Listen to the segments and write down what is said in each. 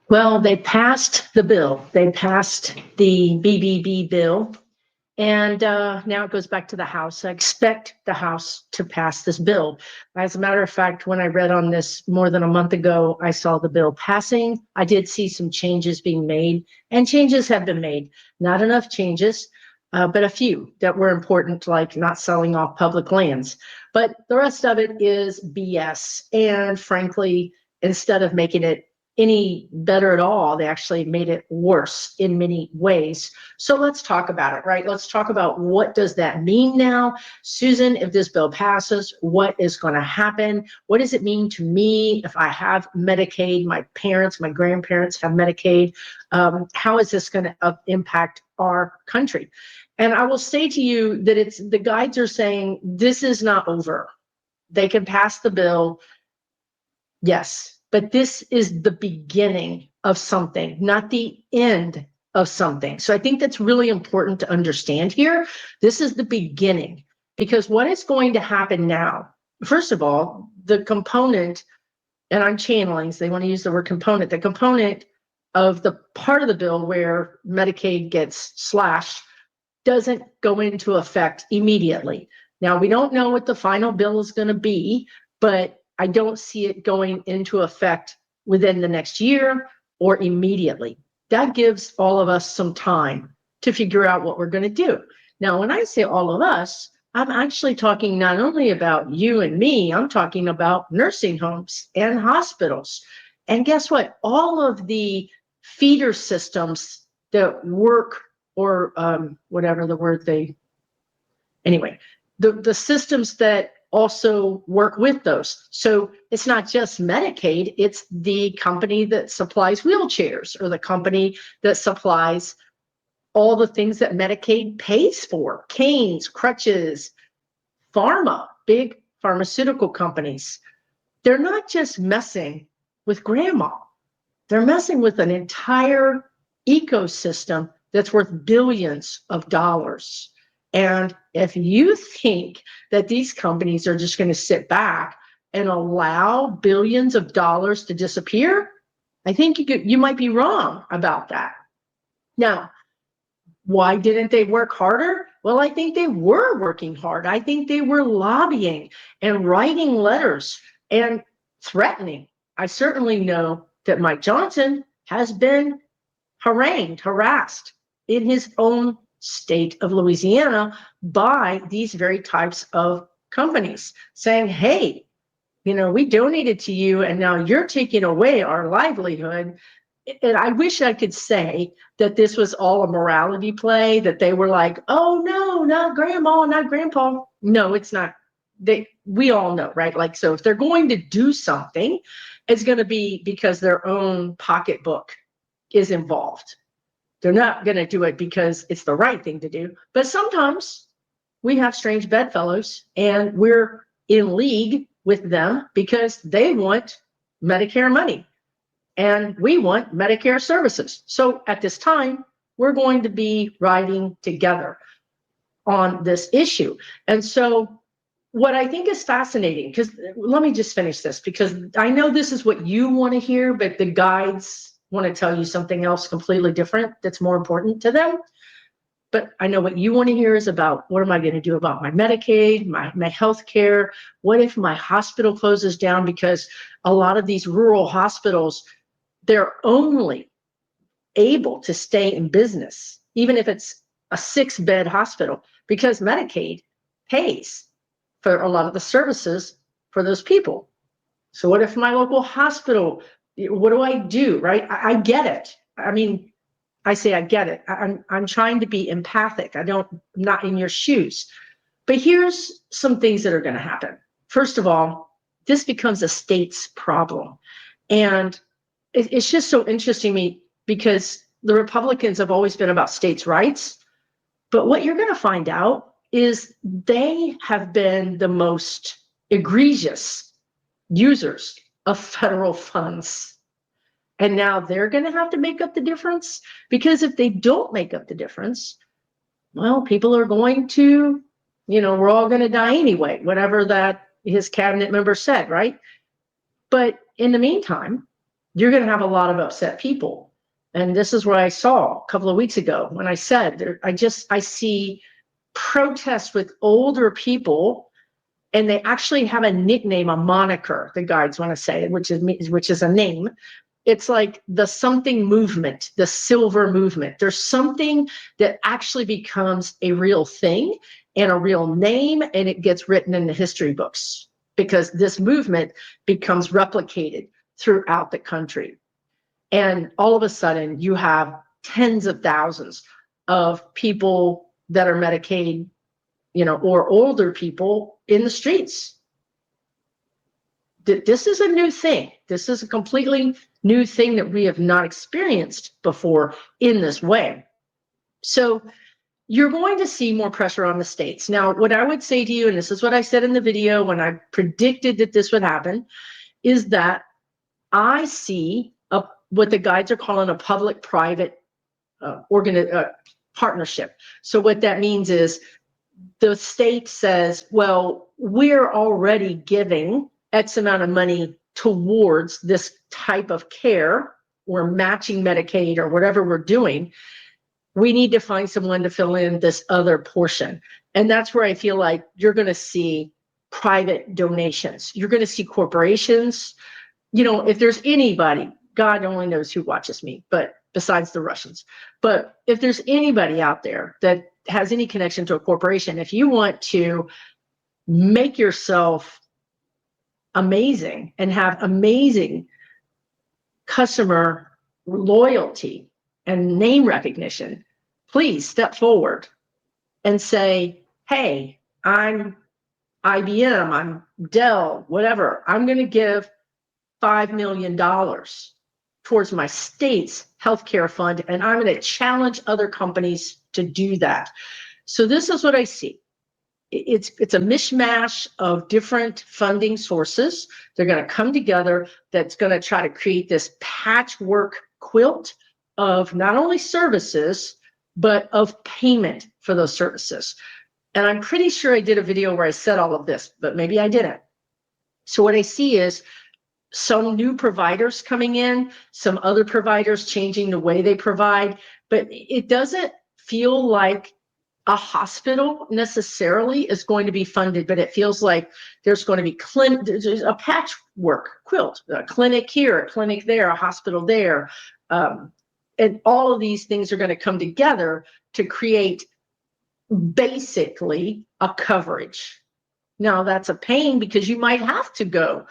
Well, they passed the bill. They passed the BBB bill. And now it goes back to the House. I expect the House to pass this bill. As a matter of fact, when I read on this more than a month ago, I saw the bill passing. I did see some changes being made, and changes have been made. Not enough changes, but a few that were important, like not selling off public lands. But the rest of it is BS. And frankly, instead of making it any better at all, they actually made it worse in many ways. So let's talk about it, right? Let's talk about what does that mean now? Susan, if this bill passes, what is going to happen? What does it mean to me if I have Medicaid, my parents, my grandparents have Medicaid? How is this going to impact our country? And I will say to you that the guides are saying this is not over. They can pass the bill, yes, but this is the beginning of something, not the end of something. So I think that's really important to understand here. This is the beginning, because what is going to happen now, first of all, the component, and I'm channeling, so they want to use the word component, the component of the part of the bill where Medicaid gets slashed doesn't go into effect immediately. Now, we don't know what the final bill is going to be, but I don't see it going into effect within the next year or immediately. That gives all of us some time to figure out what we're going to do. Now, when I say all of us, I'm actually talking not only about you and me, I'm talking about nursing homes and hospitals. And guess what? All of the feeder systems that work, or whatever the word anyway, the systems that also work with those. So it's not just Medicaid, it's the company that supplies wheelchairs, or the company that supplies all the things that Medicaid pays for, canes, crutches, pharma, big pharmaceutical companies. They're not just messing with grandma. They're messing with an entire ecosystem that's worth billions of dollars. And if you think that these companies are just going to sit back and allow billions of dollars to disappear, I think you might be wrong about that. Now, why didn't they work harder? Well, I think they were working hard. I think they were lobbying and writing letters and threatening. I certainly know that Mike Johnson has been harangued, harassed in his own state of Louisiana by these very types of companies saying, hey, we donated to you and now you're taking away our livelihood. And I wish I could say that this was all a morality play, that they were like, oh no, not grandma, not grandpa. No, it's not. We all know, right? Like, so if they're going to do something, it's going to be because their own pocketbook is involved. They're not going to do it because it's the right thing to do. But sometimes we have strange bedfellows and we're in league with them because they want Medicare money and we want Medicare services. So at this time, we're going to be riding together on this issue. And so what I think is fascinating, because let me just finish this, because I know this is what you want to hear, but the guides want to tell you something else completely different that's more important to them. But I know what you want to hear is about, what am I going to do about my Medicaid, my health care? What if my hospital closes down? Because a lot of these rural hospitals, they're only able to stay in business, even if it's a 6-bed hospital, because Medicaid pays for a lot of the services for those people. So what if my local hospital, what do I do, right? I get it. I mean, I say I get it. I'm trying to be empathic. I'm not in your shoes. But here's some things that are going to happen. First of all, this becomes a state's problem. And it's just so interesting to me, because the Republicans have always been about states' rights. But what you're going to find out is they have been the most egregious users of federal funds. And now they're going to have to make up the difference, because if they don't make up the difference, well, people are going to, we're all going to die anyway, whatever that his cabinet member said, right? But in the meantime, you're going to have a lot of upset people. And this is what I saw a couple of weeks ago when I said, I see protests with older people, and they actually have a nickname, a moniker, the guides want to say, which is a name. It's like the something movement, the silver movement. There's something that actually becomes a real thing and a real name, and it gets written in the history books because this movement becomes replicated throughout the country. And all of a sudden, you have tens of thousands of people that are Medicaid, or older people in the streets. This is a new thing. This is a completely new thing that we have not experienced before in this way. So you're going to see more pressure on the states. Now, what I would say to you, and this is what I said in the video when I predicted that this would happen, is that I see what the guides are calling a public-private partnership. So what that means is the state says, well, we're already giving X amount of money towards this type of care. We're matching Medicaid or whatever we're doing. We need to find someone to fill in this other portion. And that's where I feel like you're going to see private donations. You're going to see corporations. If there's anybody, God only knows who watches me, but besides the Russians. But if there's anybody out there that has any connection to a corporation, if you want to make yourself amazing and have amazing customer loyalty and name recognition, please step forward and say, hey, I'm IBM, I'm Dell, whatever. I'm going to give $5 million towards my state's healthcare fund, and I'm going to challenge other companies to do that. So this is what I see. It's a mishmash of different funding sources. They're going to come together. That's going to try to create this patchwork quilt of not only services, but of payment for those services. And I'm pretty sure I did a video where I said all of this, but maybe I didn't. So what I see is some new providers coming in, some other providers changing the way they provide, but it doesn't feel like a hospital necessarily is going to be funded, but it feels like there's going to be there's a patchwork quilt, a clinic here, a clinic there, a hospital there. And all of these things are going to come together to create basically a coverage. Now that's a pain because you might have to go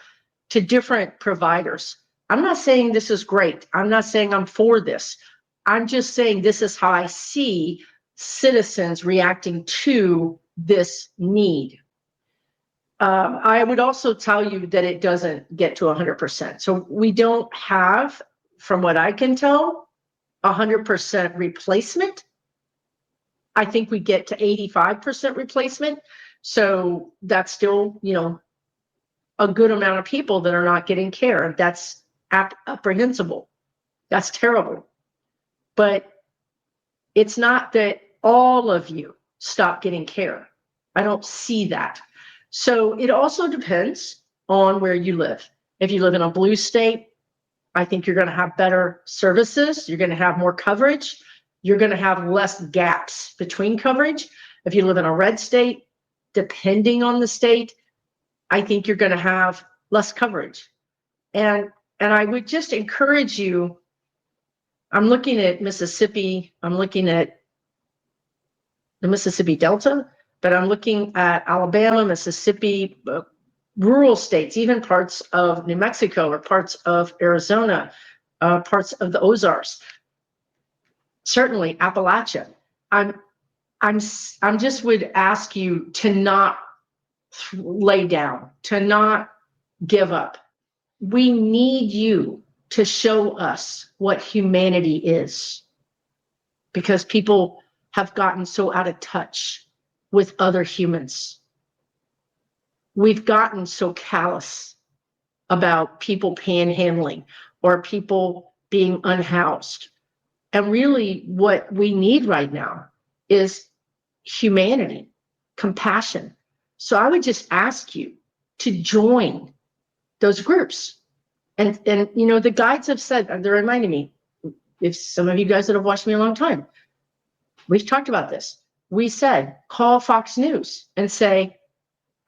to different providers. I'm not saying this is great. I'm not saying I'm for this. I'm just saying this is how I see citizens reacting to this need. I would also tell you that it doesn't get to 100%. So we don't have, from what I can tell, 100% replacement. I think we get to 85% replacement. So that's still, a good amount of people that are not getting care. That's apprehensible. That's terrible. But it's not that all of you stop getting care. I don't see that. So it also depends on where you live. If you live in a blue state, I think you're going to have better services. You're going to have more coverage. You're going to have less gaps between coverage. If you live in a red state, depending on the state, I think you're going to have less coverage. And I would just encourage you. I'm looking at Mississippi. I'm looking at the Mississippi Delta, but I'm looking at Alabama, Mississippi, rural states, even parts of New Mexico or parts of Arizona, parts of the Ozarks, certainly Appalachia. I'm just would ask you to not lay down, to not give up. We need you to show us what humanity is, because people have gotten so out of touch with other humans. We've gotten so callous about people panhandling or people being unhoused. And really what we need right now is humanity, compassion. So I would just ask you to join those groups. And you know, the guides have said, they're reminding me, if some of you guys that have watched me a long time, we've talked about this. We said, call Fox News and say,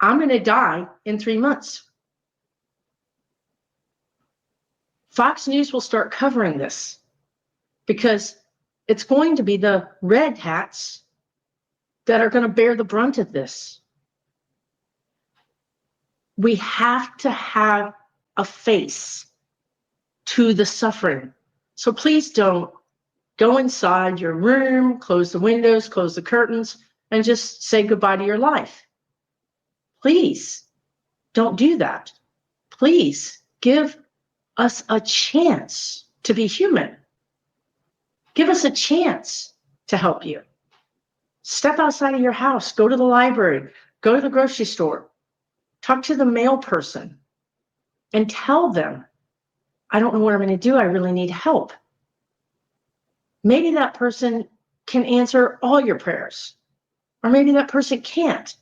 I'm going to die in 3 months. Fox News will start covering this because it's going to be the red hats that are going to bear the brunt of this. We have to have a face to the suffering. So please don't go inside your room, close the windows, close the curtains, and just say goodbye to your life. Please don't do that. Please give us a chance to be human. Give us a chance to help you. Step outside of your house, go to the library, go to the grocery store, talk to the mail person, and tell them, I don't know what I'm going to do. I really need help. Maybe that person can answer all your prayers, or maybe that person can't.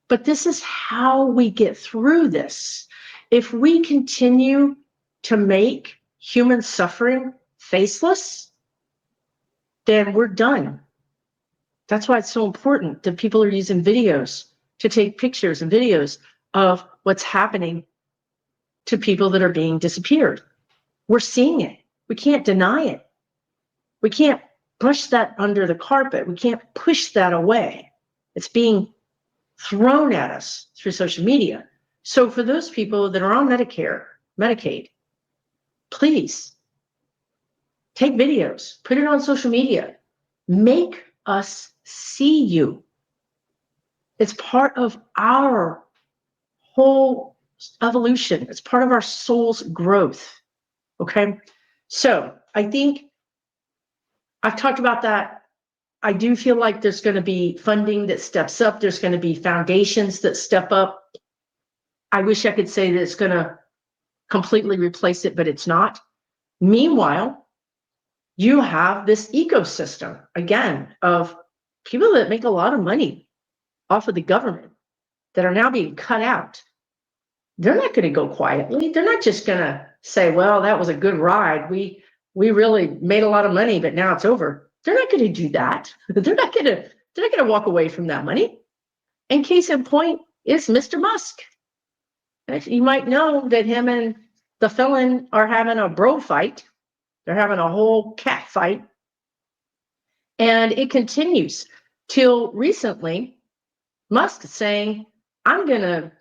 But this is how we get through this. If we continue to make human suffering faceless, then we're done. That's why it's so important that people are using videos to take pictures and videos of what's happening to people that are being disappeared. We're seeing it. We can't deny it. We can't brush that under the carpet. We can't push that away. It's being thrown at us through social media. So for those people that are on Medicare, Medicaid, please take videos, put it on social media, make us see you. It's part of our whole evolution. It's part of our soul's growth. Okay. So I think I've talked about that. I do feel like there's going to be funding that steps up. There's going to be foundations that step up. I wish I could say that it's going to completely replace it, but it's not. Meanwhile, you have this ecosystem, again, of people that make a lot of money off of the government that are now being cut out. They're not going to go quietly. They're not just going to say, well, that was a good ride. We really made a lot of money, but now it's over. They're not going to do that. They're not going to walk away from that money. And case in point is Mr. Musk. You might know that him and the felon are having a bro fight. They're having a whole cat fight. And it continues till recently, Musk saying, I'm going to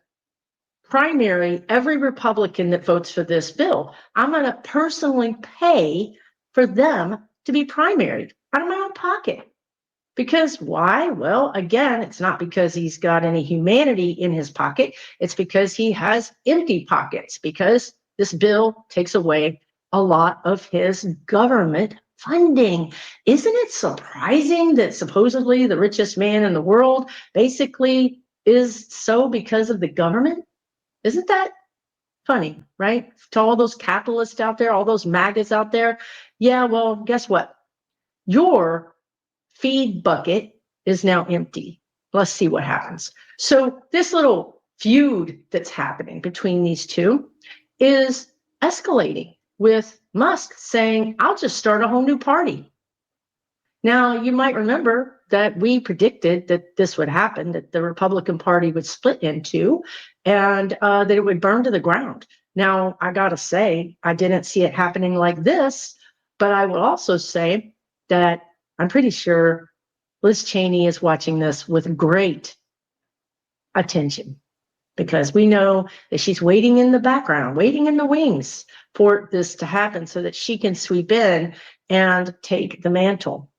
primary every Republican that votes for this bill. I'm going to personally pay for them to be primaried out of my own pocket. Because why? Well, again, it's not because he's got any humanity in his pocket. It's because he has empty pockets, because this bill takes away a lot of his government funding. Isn't it surprising that supposedly the richest man in the world basically is so because of the government? Isn't that funny, right? To all those capitalists out there, all those MAGAs out there. Yeah, well, guess what? Your feed bucket is now empty. Let's see what happens. So this little feud that's happening between these two is escalating, with Musk saying, I'll just start a whole new party. Now, you might remember that we predicted that this would happen, that the Republican Party would split in two, and that it would burn to the ground. Now, I got to say, I didn't see it happening like this, but I will also say that I'm pretty sure Liz Cheney is watching this with great attention, because we know that she's waiting in the background, waiting in the wings for this to happen so that she can sweep in and take the mantle.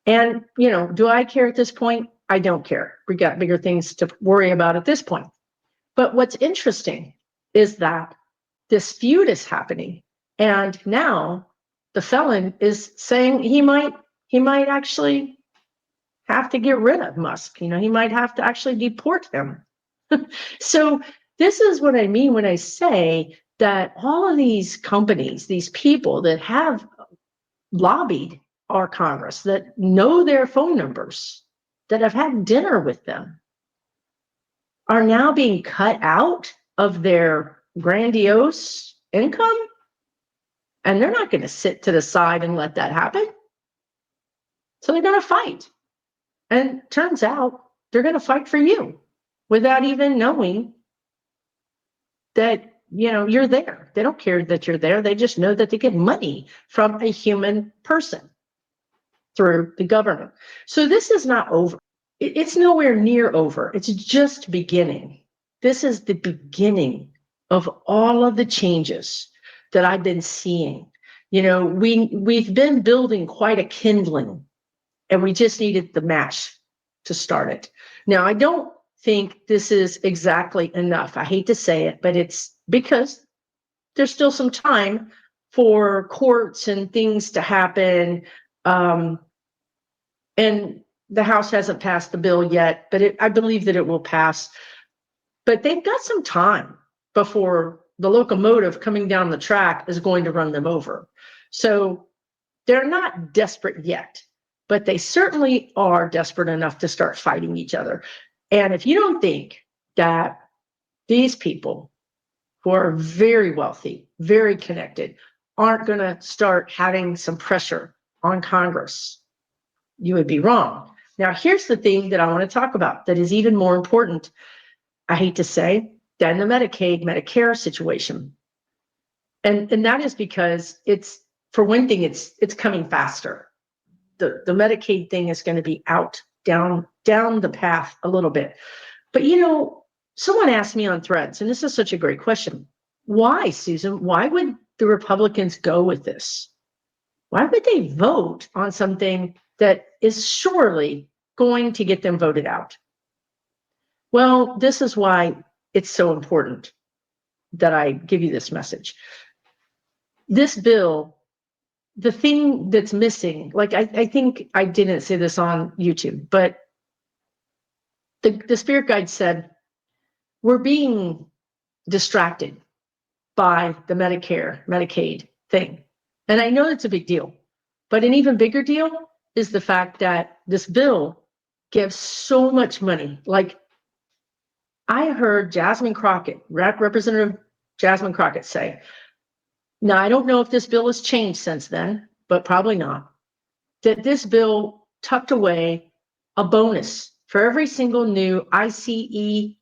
And, you know, do I care at this point? I don't care. We got bigger things to worry about at this point. But what's interesting is that this feud is happening. And now the felon is saying he might actually have to get rid of Musk. You know, he might have to actually deport him. So this is what I mean when I say that all of these companies, these people that have lobbied our Congress, that know their phone numbers, that have had dinner with them, are now being cut out of their grandiose income, and they're not going to sit to the side and let that happen. So they're going to fight. And turns out they're going to fight for you without even knowing that, you're there. They don't care that you're there. They just know that they get money from a human person through the government. So this is not over. It's nowhere near over. It's just beginning. This is the beginning of all of the changes that I've been seeing. We've been building quite a kindling, and we just needed the match to start it. Now, I don't think this is exactly enough. I hate to say it, but it's because there's still some time for courts and things to happen. And the House hasn't passed the bill yet, but I believe that it will pass. But they've got some time before the locomotive coming down the track is going to run them over. So they're not desperate yet, but they certainly are desperate enough to start fighting each other. And if you don't think that these people who are very wealthy, very connected, aren't going to start having some pressure on Congress, you would be wrong. Now, here's the thing that I want to talk about that is even more important, I hate to say, than the Medicaid, Medicare situation. And that is because for one thing, it's coming faster. The Medicaid thing is going to be out, down the path a little bit. But, someone asked me on Threads, and this is such a great question. Why, Susan? Why would the Republicans go with this? Why would they vote on something that is surely going to get them voted out? Well, this is why it's so important that I give you this message. This bill, the thing that's missing, like I think I didn't say this on YouTube, but the spirit guide said, we're being distracted by the Medicare, Medicaid thing. And I know it's a big deal, but an even bigger deal is the fact that this bill gives so much money. Like I heard Jasmine Crockett, Representative Jasmine Crockett say, now I don't know if this bill has changed since then, but probably not, that this bill tucked away a bonus for every single new ICE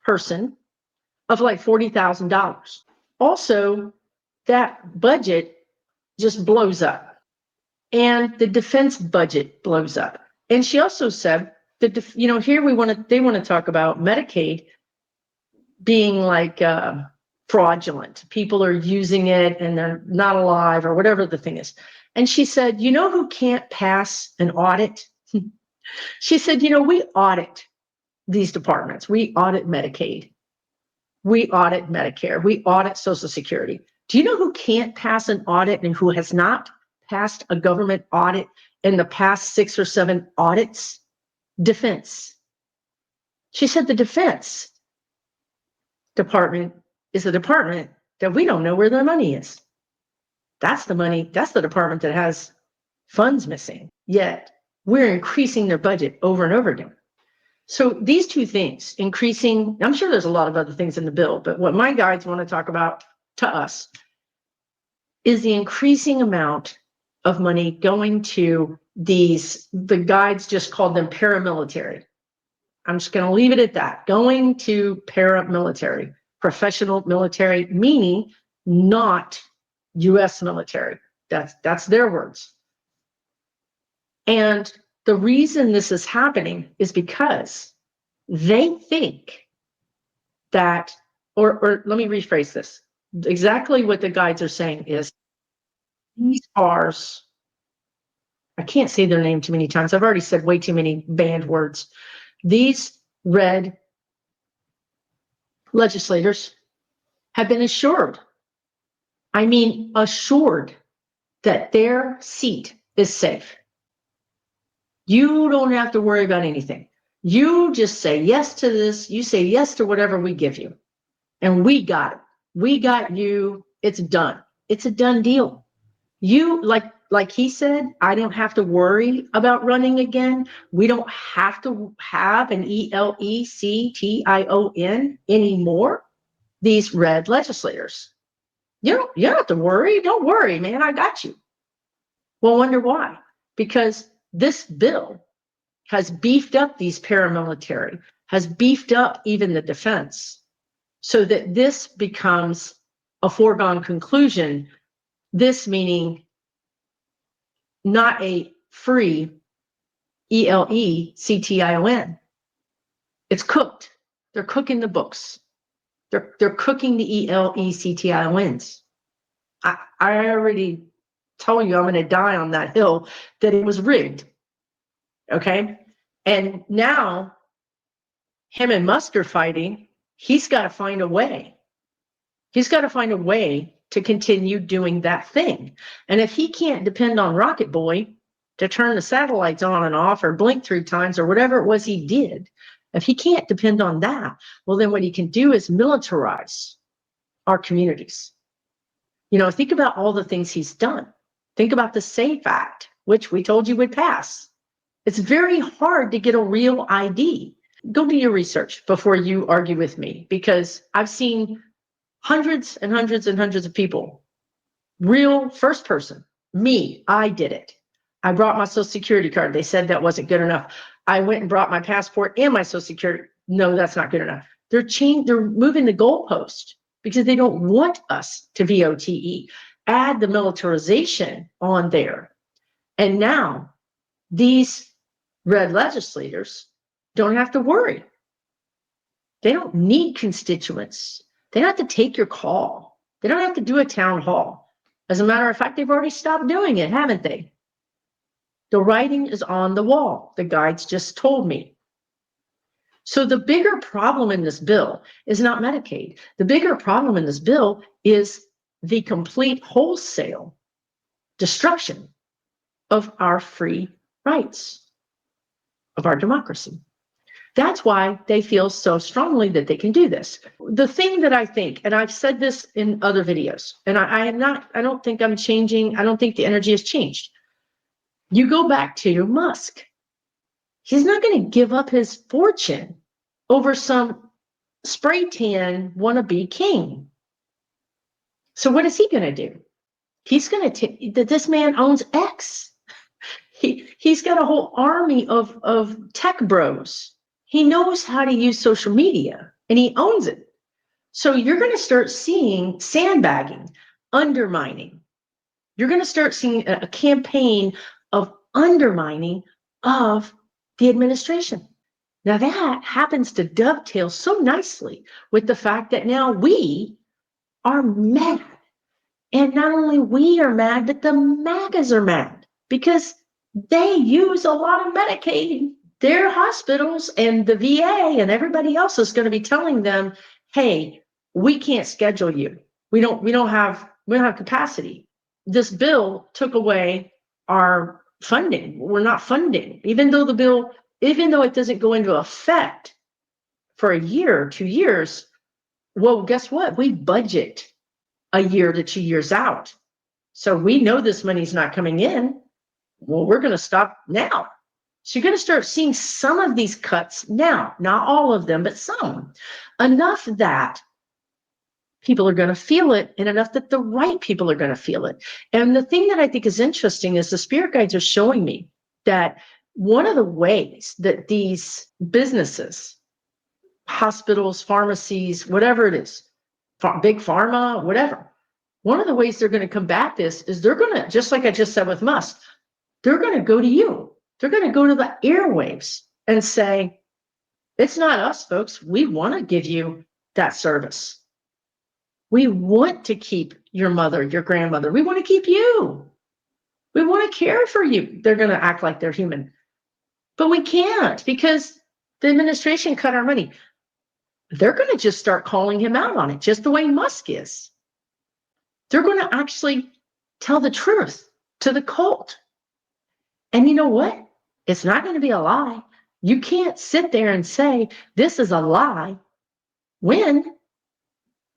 person of like $40,000. Also, that budget just blows up, and the defense budget blows up. And she also said that here they want to talk about Medicaid being like fraudulent. People are using it and they're not alive or whatever the thing is. And she said, who can't pass an audit? She said, we audit these departments. We audit Medicaid. We audit Medicare. We audit Social Security. Do you know who can't pass an audit and who has not passed a government audit in the past 6 or 7 audits? Defense. She said the Defense Department is a department that we don't know where their money is. That's the money. That's the department that has funds missing. Yet we're increasing their budget over and over again. So these two things, increasing, I'm sure there's a lot of other things in the bill, but what my guides want to talk about to us is the increasing amount of money going to the guides just called them paramilitary. I'm just going to leave it at that. Going to paramilitary, professional military, meaning not US military. That's their words. And the reason this is happening is because they think that, or let me rephrase this. Exactly what the guides are saying is these R's, I can't say their name too many times. I've already said way too many banned words. These red legislators have been assured, assured that their seat is safe. You don't have to worry about anything. You just say yes to this. You say yes to whatever we give you. And we got it. We got you. It's done. It's a done deal. You, like he said, I don't have to worry about running again. We don't have to have an ELECTION anymore. These red legislators. You don't have to worry. Don't worry, man. I got you. Well, wonder why? Because this bill has beefed up these paramilitary, has beefed up even the defense, so that this becomes a foregone conclusion. This meaning not a free ELECTION. It's cooked. They're cooking the books. They're cooking the ELECTIONs. I already told you I'm going to die on that hill that it was rigged. Okay. And now him and Musk are fighting. He's got to find a way. He's got to find a way to continue doing that thing. And if he can't depend on Rocket Boy to turn the satellites on and off or blink 3 times or whatever it was he did, if he can't depend on that, well, then what he can do is militarize our communities. You know, think about all the things he's done. Think about the SAFE Act, which we told you would pass. It's very hard to get a real ID. Go do your research before you argue with me, because I've seen hundreds and hundreds and hundreds of people, real first person, me, I did it. I brought my social security card. They said that wasn't good enough. I went and brought my passport and my social security. No, that's not good enough. They're moving the goalpost because they don't want us to VOTE. Add the militarization on there. And now these red legislators don't have to worry. They don't need constituents. They don't have to take your call. They don't have to do a town hall. As a matter of fact, they've already stopped doing it, haven't they? The writing is on the wall. The guides just told me. So the bigger problem in this bill is not Medicaid. The bigger problem in this bill is the complete wholesale destruction of our free rights, of our democracy. That's why they feel so strongly that they can do this. The thing that I think, and I've said this in other videos, and I don't think I'm changing. I don't think the energy has changed. You go back to Musk. He's not going to give up his fortune over some spray tan wannabe king. So what is he going to do? He's going to take that. This man owns X. He's got a whole army of tech bros. He knows how to use social media and he owns it. So you're going to start seeing sandbagging, undermining. You're going to start seeing a campaign of undermining of the administration. Now that happens to dovetail so nicely with the fact that now we are mad. And not only we are mad, but the MAGAs are mad because they use a lot of Medicaid. Their hospitals and the VA and everybody else is going to be telling them, hey, we can't schedule you. We don't have capacity. This bill took away our funding. We're not funding, even though it doesn't go into effect for a year or 2 years. Well, guess what? We budget a year to 2 years out. So we know this money's not coming in. Well, we're going to stop now. So you're going to start seeing some of these cuts now, not all of them, but some. Enough that people are going to feel it, and enough that the right people are going to feel it. And the thing that I think is interesting is the spirit guides are showing me that one of the ways that these businesses, hospitals, pharmacies, whatever it is, big pharma, whatever, one of the ways they're going to combat this is they're going to, just like I just said with Musk, they're going to go to you. They're going to go to the airwaves and say, it's not us, folks. We want to give you that service. We want to keep your mother, your grandmother. We want to keep you. We want to care for you. They're going to act like they're human. But we can't because the administration cut our money. They're going to just start calling him out on it, just the way Musk is. They're going to actually tell the truth to the cult. And you know what? It's not going to be a lie. You can't sit there and say this is a lie when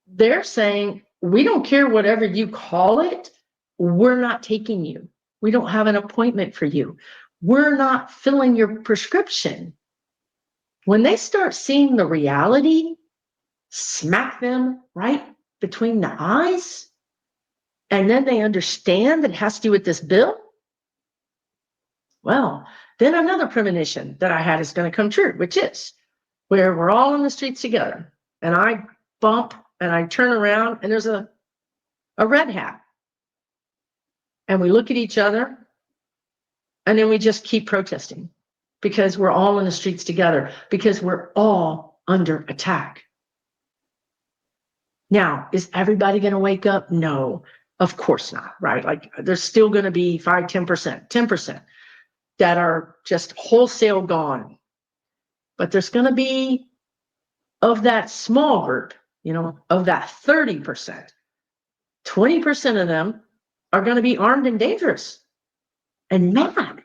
they're saying, we don't care whatever you call it. We're not taking you. We don't have an appointment for you. We're not filling your prescription. When they start seeing the reality, smack them right between the eyes, and then they understand that it has to do with this bill, well, then another premonition that I had is going to come true, which is where we're all on the streets together, and I bump and I turn around and there's a red hat, and we look at each other, and then we just keep protesting because we're all in the streets together, because we're all under attack. Now, is everybody going to wake up? No, of course not, right? Like, there's still going to be 5, 10%, 10% that are just wholesale gone. But there's going to be, of that small group, of that 30%, 20% of them are going to be armed and dangerous and mad.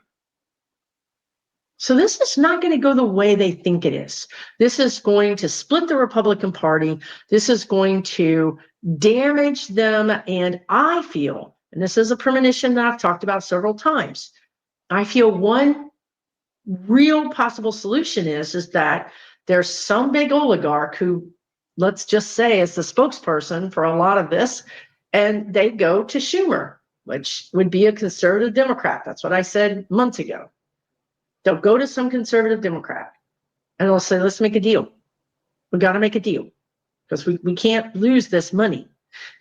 So this is not going to go the way they think it is. This is going to split the Republican Party. This is going to damage them. And I feel, and this is a premonition that I've talked about several times, I feel one real possible solution is that there's some big oligarch who, let's just say, is the spokesperson for a lot of this, and they go to Schumer, which would be a conservative Democrat. That's what I said months ago. They'll go to some conservative Democrat and they'll say, let's make a deal. We got to make a deal because we can't lose this money.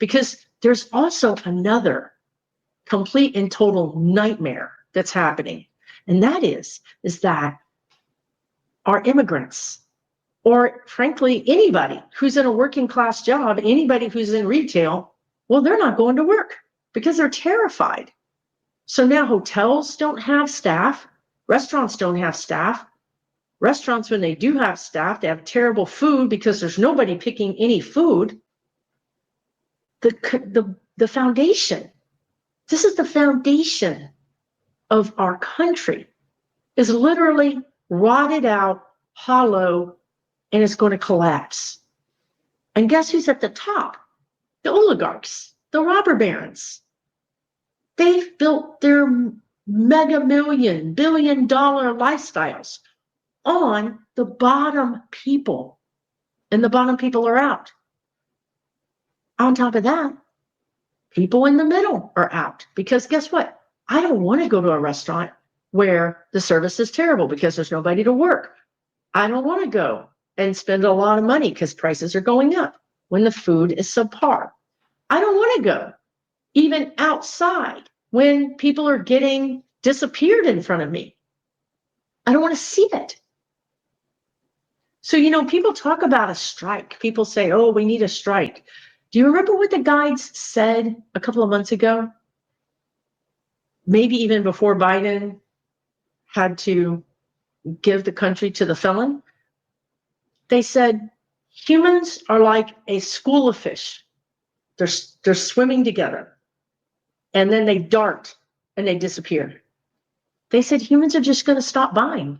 Because there's also another complete and total nightmare that's happening. And that is that our immigrants, or frankly, anybody who's in a working class job, anybody who's in retail, well, they're not going to work because they're terrified. So now hotels don't have staff. Restaurants don't have staff. Restaurants, when they do have staff, they have terrible food because there's nobody picking any food. The foundation, this is the foundation of our country, is literally rotted out, hollow, and it's going to collapse. And guess who's at the top? The oligarchs, the robber barons. They've built their mega billion-dollar lifestyles on the bottom people, and the bottom people are out. On top of that, people in the middle are out, because guess what? I don't want to go to a restaurant where the service is terrible because there's nobody to work. I don't want to go and spend a lot of money because prices are going up when the food is subpar. I don't want to go even outside when people are getting disappeared in front of me. I don't want to see it. So, people talk about a strike. People say, oh, we need a strike. Do you remember what the guides said a couple of months ago? Maybe even before Biden had to give the country to the felon. They said, humans are like a school of fish. They're swimming together, and then they dart and they disappear. They said humans are just going to stop buying.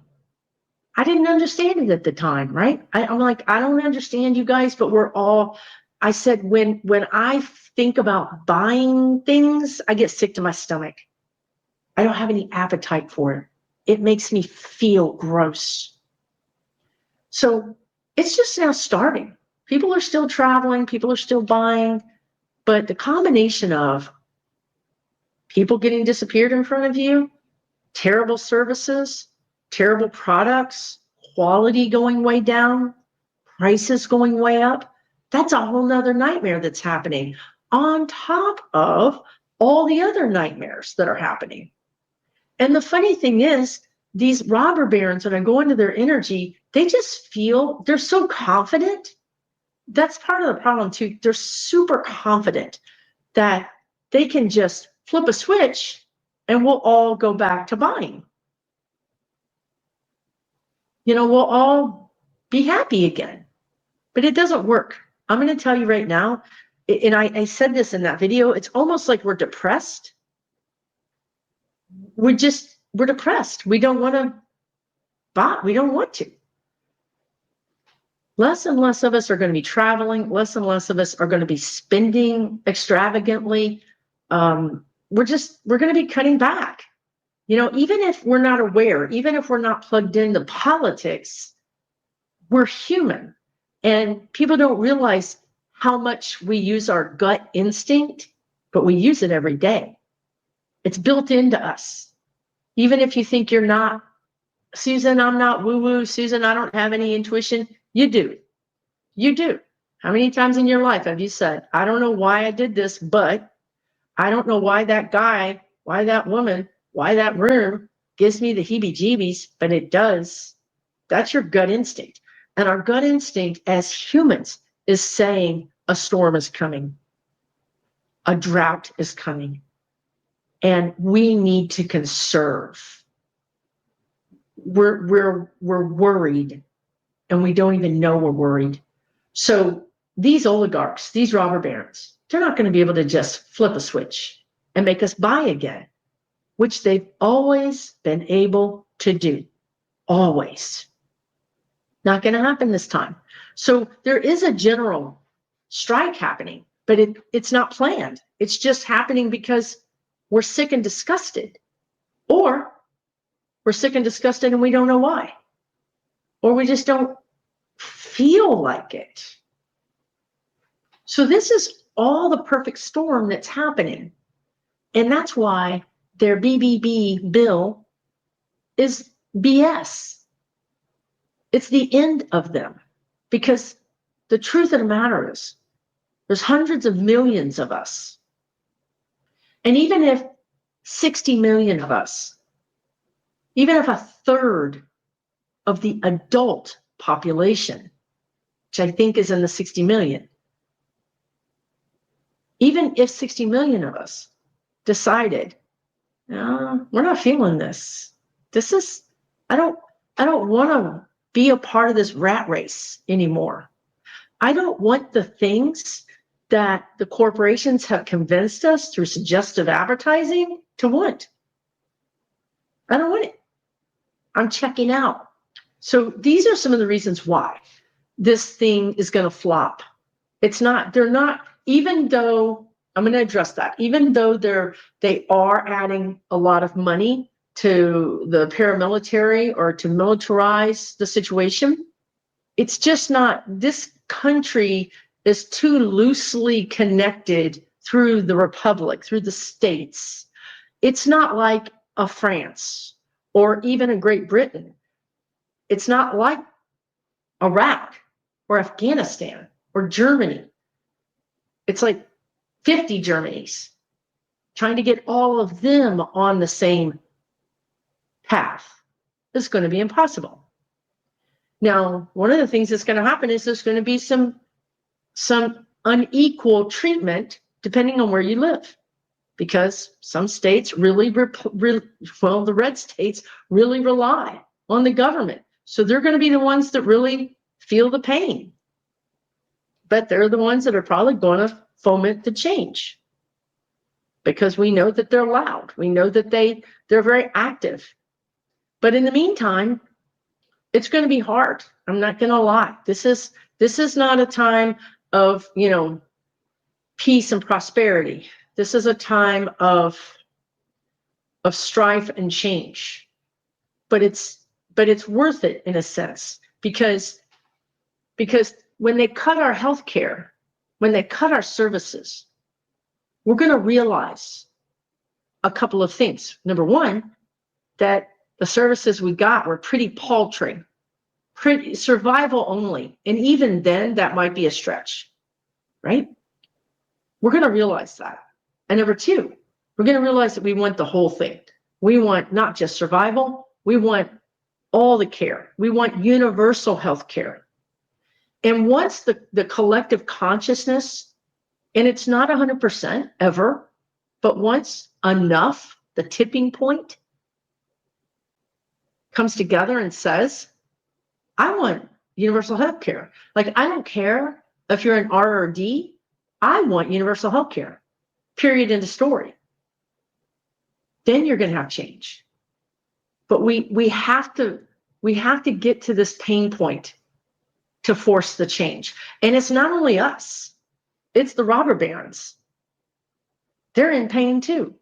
I didn't understand it at the time, right? I'm like, I don't understand you guys, but I said, when I think about buying things, I get sick to my stomach. I don't have any appetite for it. It makes me feel gross. So it's just now starting. People are still traveling, people are still buying, but the combination of people getting disappeared in front of you, terrible services, terrible products, quality going way down, prices going way up, that's a whole nother nightmare that's happening on top of all the other nightmares that are happening. And the funny thing is, these robber barons, when I go into their energy, they just feel, they're so confident. That's part of the problem too. They're super confident that they can just flip a switch and we'll all go back to buying. We'll all be happy again. But it doesn't work. I'm going to tell you right now, and I said this in that video, it's almost like we're depressed. We're depressed. We don't want to buy. We don't want to. Less and less of us are going to be traveling. Less and less of us are going to be spending extravagantly. We're going to be cutting back. Even if we're not aware, even if we're not plugged into politics, we're human. And people don't realize how much we use our gut instinct but we use it every day. It's built into us. Even if you think you're not, Susan, I'm not woo-woo, Susan, I don't have any intuition, you do. You do. How many times in your life have you said, I don't know why I did this, but I don't know why that guy, why that woman, why that room gives me the heebie-jeebies, but it does. That's your gut instinct. And our gut instinct as humans is saying a storm is coming, a drought is coming, and we need to conserve. We're worried, and we don't even know we're worried. So these oligarchs, these robber barons, they're not going to be able to just flip a switch and make us buy again, which they've always been able to do. Always. Not going to happen this time. So there is a general strike happening, but it's not planned. It's just happening because we're sick and disgusted. Or we're sick and disgusted and we don't know why. Or we just don't feel like it. So this is all the perfect storm that's happening. And that's why their BBB bill is BS. It's the end of them. Because the truth of the matter is, there's hundreds of millions of us. And even if 60 million of us, even if a third of the adult population, which I think is in the 60 million, even if 60 million of us decided, no, we're not feeling this. This is, I don't want to be a part of this rat race anymore. I don't want the things that the corporations have convinced us through suggestive advertising to want. I don't want it. I'm checking out. So these are some of the reasons why this thing is going to flop. It's not, they're not, even though, I'm going to address that, even though they are adding a lot of money to the paramilitary or to militarize the situation, it's just not, this country is too loosely connected through the republic, through the states. It's not like a France or even a Great Britain. It's not like Iraq or Afghanistan or Germany. It's like 50 Germanys trying to get all of them on the same path. Is going to be impossible. Now, one of the things that's going to happen is there's going to be some unequal treatment depending on where you live, because some states really, the red states really rely on the government. So they're going to be the ones that really feel the pain. But they're the ones that are probably going to foment the change, because we know that they're loud. We know that they're very active. But in the meantime, it's going to be hard. I'm not going to lie. This is not a time of, peace and prosperity. This is a time of strife and change. But it's worth it in a sense, because when they cut our health care, when they cut our services, we're going to realize a couple of things. Number one, that the services we got were pretty paltry, pretty survival only. And even then, that might be a stretch, right? We're going to realize that. And number two, we're going to realize that we want the whole thing. We want not just survival, we want all the care. We want universal health care. And once the collective consciousness, and it's not 100% ever, but once enough, the tipping point comes together and says, I want universal health care. Like, I don't care if you're an R or D, I want universal health care, period, end of story. Then you're going to have change. But we have to get to this pain point to force the change. And it's not only us, it's the robber barons. They're in pain too.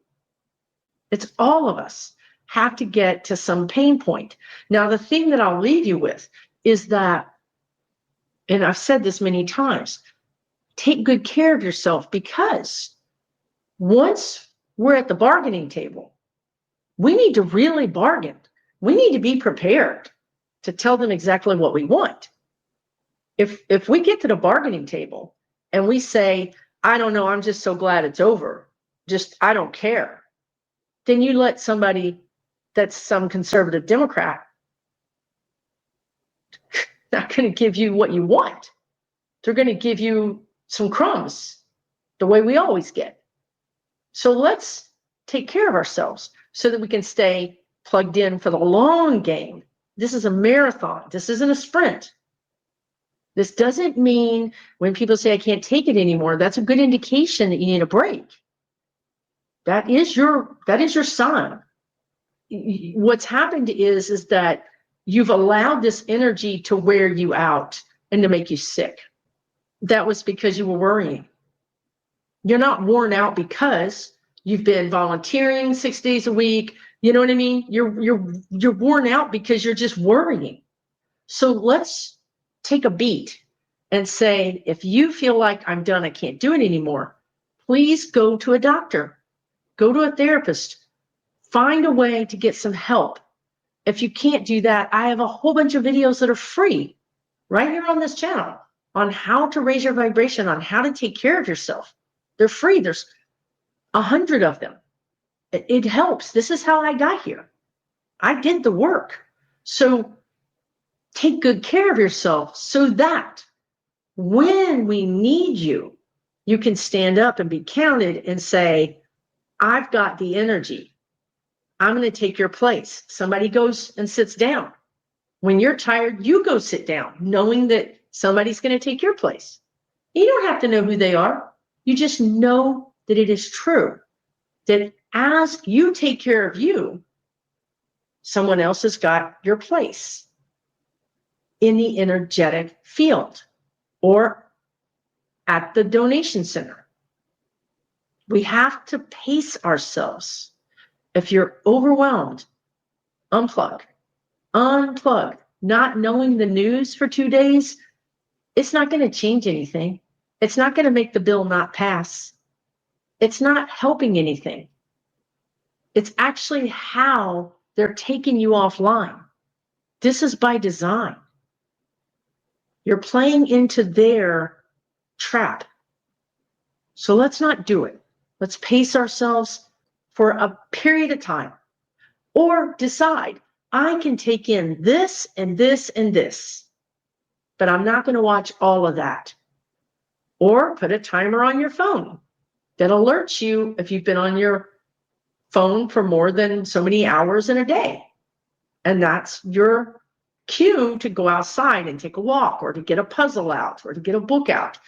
It's all of us have to get to some pain point. Now, the thing that I'll leave you with is that, and I've said this many times, take good care of yourself, because Once we're at the bargaining table, we need to really bargain. We need to be prepared to tell them exactly what we want. If we get to the bargaining table and we say, I don't know, I'm just so glad it's over, just I don't care, then you let somebody that's some conservative Democrat not going to give you what you want. They're going to give you some crumbs the way we always get. So let's take care of ourselves so that we can stay plugged in for the long game. This is a marathon. This isn't a sprint. This doesn't mean when people say I can't take it anymore, that's a good indication that you need a break. That is your sign. What's happened is that you've allowed this energy to wear you out and to make you sick. That was because you were worrying. You're not worn out because you've been volunteering 6 days a week. You know what I mean? You're worn out because you're just worrying. So let's take a beat and say, if you feel like I'm done, I can't do it anymore, please go to a doctor, go to a therapist, find a way to get some help. If you can't do that, I have a whole bunch of videos that are free right here on this channel on how to raise your vibration, on how to take care of yourself. They're free. There's 100 of them. It helps. This is how I got here. I did the work. So take good care of yourself so that when we need you, you can stand up and be counted and say, I've got the energy. I'm going to take your place. Somebody goes and sits down. When you're tired, you go sit down, knowing that somebody's going to take your place. You don't have to know who they are. You just know that it is true, that as you take care of you, someone else has got your place in the energetic field or at the donation center. We have to pace ourselves. If you're overwhelmed, unplug. Not knowing the news for 2 days, it's not going to change anything. It's not going to make the bill not pass. It's not helping anything. It's actually how they're taking you offline. This is by design. You're playing into their trap. So let's not do it. Let's pace ourselves for a period of time, or decide I can take in this and this and this, but I'm not going to watch all of that. Or put a timer on your phone that alerts you if you've been on your phone for more than so many hours in a day. And that's your cue to go outside and take a walk, or to get a puzzle out, or to get a book out.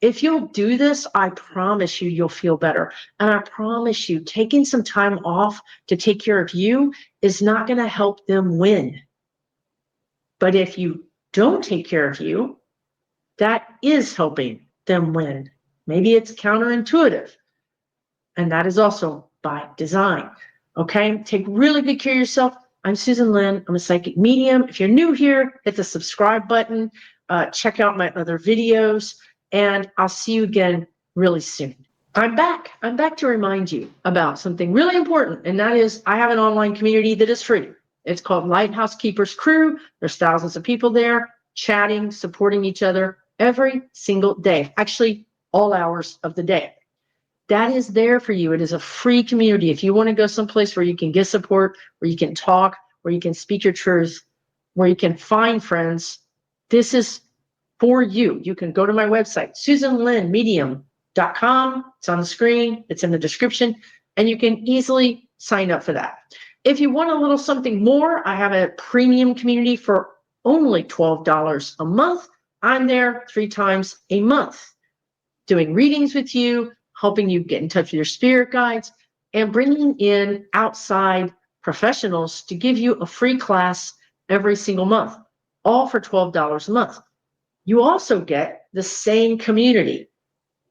If you'll do this, I promise you, you'll feel better. And I promise you, taking some time off to take care of you is not going to help them win. But if you don't take care of you, that is helping them win. Maybe it's counterintuitive. And that is also by design. Okay? Take really good care of yourself. I'm Susan Lynn. I'm a psychic medium. If you're new here, hit the subscribe button. Check out my other videos. And I'll see you again really soon. I'm back. I'm back to remind you about something really important. And that is, I have an online community that is free. It's called Lighthouse Keepers Crew. There's thousands of people there chatting, supporting each other every single day. Actually, all hours of the day. That is there for you. It is a free community. If you want to go someplace where you can get support, where you can talk, where you can speak your truth, where you can find friends, this is for you. You can go to my website, SusanLynnMedium.com. It's on the screen. It's in the description. And you can easily sign up for that. If you want a little something more, I have a premium community for only $12 a month. I'm there 3 times a month, doing readings with you, helping you get in touch with your spirit guides, and bringing in outside professionals to give you a free class every single month, all for $12 a month. You also get the same community,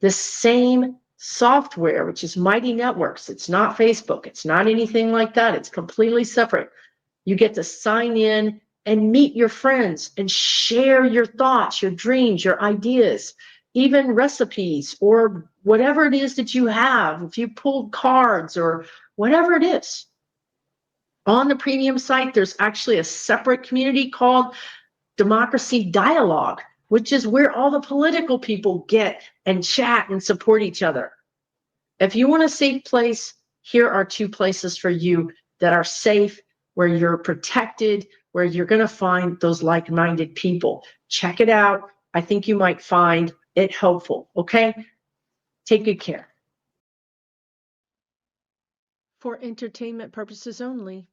the same software, which is Mighty Networks. It's not Facebook. It's not anything like that. It's completely separate. You get to sign in and meet your friends and share your thoughts, your dreams, your ideas. even recipes or whatever it is that you have, if you pulled cards or whatever it is. On the premium site, there's actually a separate community called Democracy Dialogue, which is where all the political people get and chat and support each other. If you want a safe place, here are 2 places for you that are safe, where you're protected, where you're going to find those like-minded people. Check it out. I think you might find it helpful. Okay? Take good care. For entertainment purposes only,